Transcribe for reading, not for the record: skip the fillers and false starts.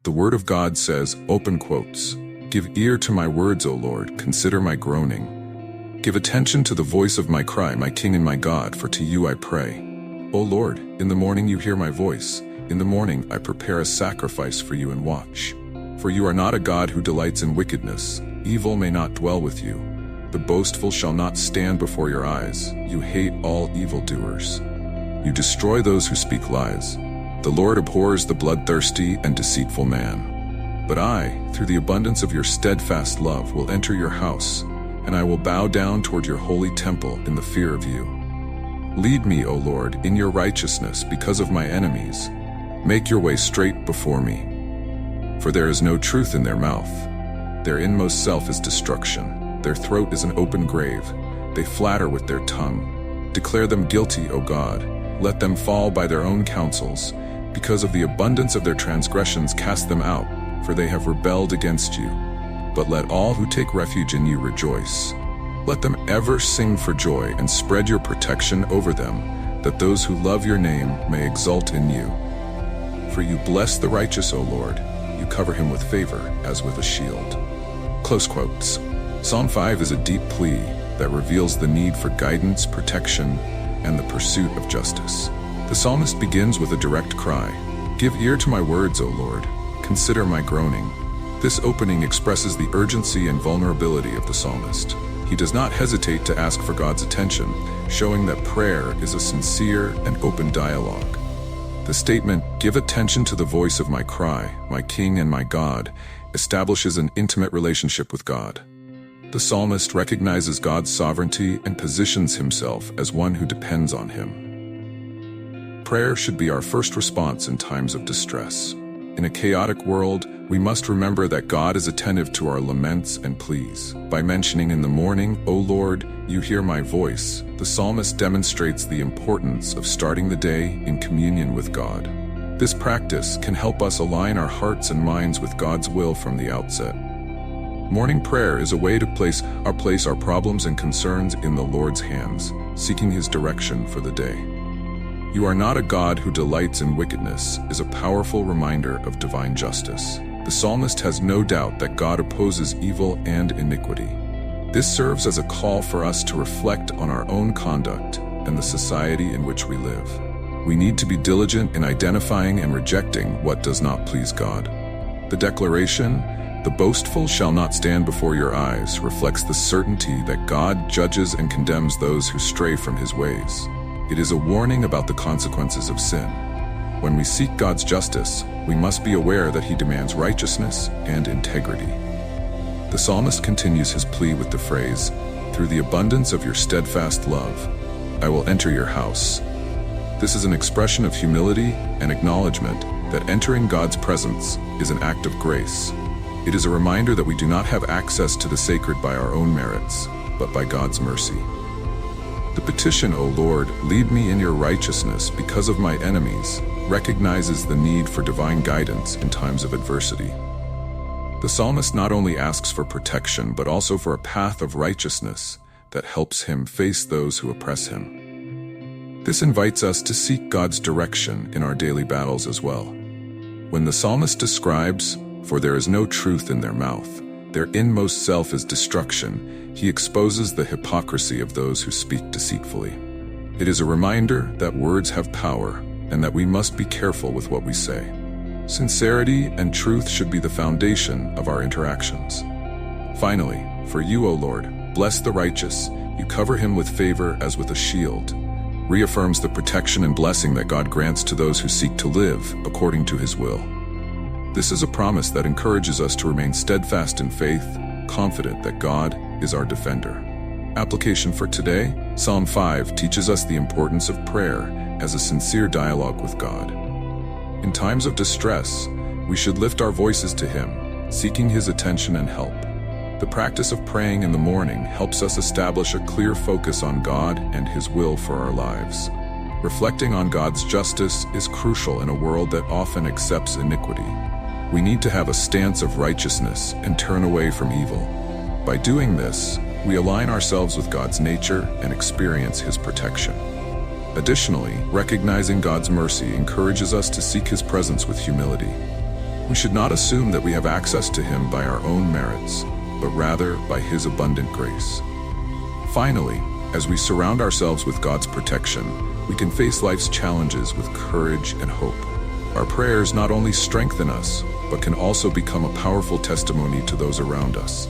The Word of God says, open quotes, "Give ear to my words, O Lord, consider my groaning. Give attention to the voice of my cry, my King and my God, for to you I pray. O Lord, in the morning you hear my voice. In the morning I prepare a sacrifice for you and watch. For you are not a God who delights in wickedness. Evil may not dwell with you. The boastful shall not stand before your eyes. You hate all evildoers. You destroy those who speak lies. The Lord abhors the bloodthirsty and deceitful man. But I, through the abundance of your steadfast love, will enter your house, and I will bow down toward your holy temple in the fear of you. Lead me, O Lord, in your righteousness because of my enemies. Make your way straight before me. For there is no truth in their mouth. Their inmost self is destruction. Their throat is an open grave. They flatter with their tongue. Declare them guilty, O God. Let them fall by their own counsels. Because of the abundance of their transgressions, cast them out, for they have rebelled against you. But let all who take refuge in you rejoice. Let them ever sing for joy and spread your protection over them, that those who love your name may exult in you. For you bless the righteous, O Lord. You cover him with favor as with a shield." Close quotes. Psalm 5 is a deep plea that reveals the need for guidance, protection, and the pursuit of justice. The psalmist begins with a direct cry, "Give ear to my words, O Lord. Consider my groaning." This opening expresses the urgency and vulnerability of the psalmist. He does not hesitate to ask for God's attention, showing that prayer is a sincere and open dialogue. The statement, "Give attention to the voice of my cry, my King and my God," establishes an intimate relationship with God. The psalmist recognizes God's sovereignty and positions himself as one who depends on him. Prayer should be our first response in times of distress. In a chaotic world, we must remember that God is attentive to our laments and pleas. By mentioning in the morning, "O Lord, you hear my voice," the psalmist demonstrates the importance of starting the day in communion with God. This practice can help us align our hearts and minds with God's will from the outset. Morning prayer is a way to place our problems and concerns in the Lord's hands, seeking His direction for the day. "You are not a God who delights in wickedness" is a powerful reminder of divine justice. The psalmist has no doubt that God opposes evil and iniquity. This serves as a call for us to reflect on our own conduct and the society in which we live. We need to be diligent in identifying and rejecting what does not please God. The declaration, "The boastful shall not stand before your eyes," reflects the certainty that God judges and condemns those who stray from His ways. It is a warning about the consequences of sin. When we seek God's justice, we must be aware that He demands righteousness and integrity. The psalmist continues his plea with the phrase, "Through the abundance of your steadfast love, I will enter your house." This is an expression of humility and acknowledgement that entering God's presence is an act of grace. It is a reminder that we do not have access to the sacred by our own merits, but by God's mercy. The petition, "O Lord, lead me in your righteousness because of my enemies," recognizes the need for divine guidance in times of adversity. The psalmist not only asks for protection, but also for a path of righteousness that helps him face those who oppress him. This invites us to seek God's direction in our daily battles as well. When the psalmist describes, "For there is no truth in their mouth, their inmost self is destruction," he exposes the hypocrisy of those who speak deceitfully. It is a reminder that words have power and that we must be careful with what we say. Sincerity and truth should be the foundation of our interactions. Finally, "For you, O Lord, bless the righteous. You cover him with favor as with a shield," reaffirms the protection and blessing that God grants to those who seek to live according to His will. This is a promise that encourages us to remain steadfast in faith, confident that God is our defender. Application for today, Psalm 5 teaches us the importance of prayer as a sincere dialogue with God. In times of distress, we should lift our voices to Him, seeking His attention and help. The practice of praying in the morning helps us establish a clear focus on God and His will for our lives. Reflecting on God's justice is crucial in a world that often accepts iniquity. We need to have a stance of righteousness and turn away from evil. By doing this, we align ourselves with God's nature and experience His protection. Additionally, recognizing God's mercy encourages us to seek His presence with humility. We should not assume that we have access to Him by our own merits, but rather by His abundant grace. Finally, as we surround ourselves with God's protection, we can face life's challenges with courage and hope. Our prayers not only strengthen us, but can also become a powerful testimony to those around us.